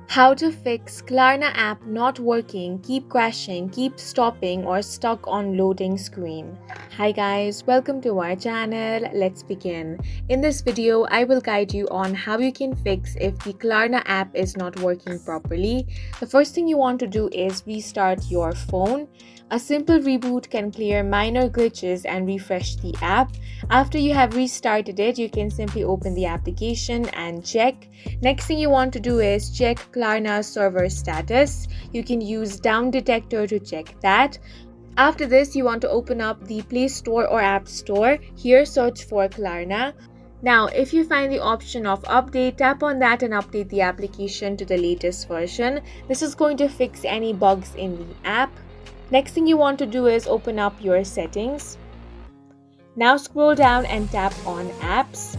How to fix Klarna app not working, keep crashing, keep stopping, or stuck on loading screen. Hi guys, welcome to our channel. Let's begin. In this video, I will guide you on how you can fix if the Klarna app is not working properly. The first thing you want to do is restart your phone. A simple reboot can clear minor glitches and refresh the app. After you have restarted it, you can simply open the application and check. Next thing you want to do is check Klarna server status. You can use down detector to check that. After this, you want to open up the Play Store or App Store. Here, search for Klarna. Now, if you find the option of update, tap on that and update the application to the latest version. This is going to fix any bugs in the app. Next thing you want to do is open up your settings. Now scroll down and tap on Apps.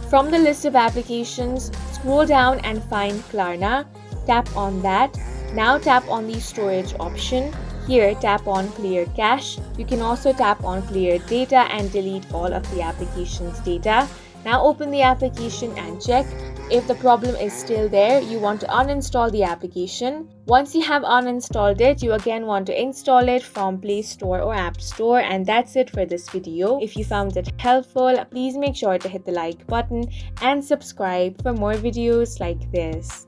From the list of applications, scroll down and find Klarna. Tap on that. Now tap on the storage option. Here, tap on Clear Cache. You can also tap on Clear Data and delete all of the application's data. Now open the application and check. If the problem is still there, you want to uninstall the application. Once you have uninstalled it, you again want to install it from Play Store or App Store. And that's it for this video. If you found it helpful, please make sure to hit the like button and subscribe for more videos like this.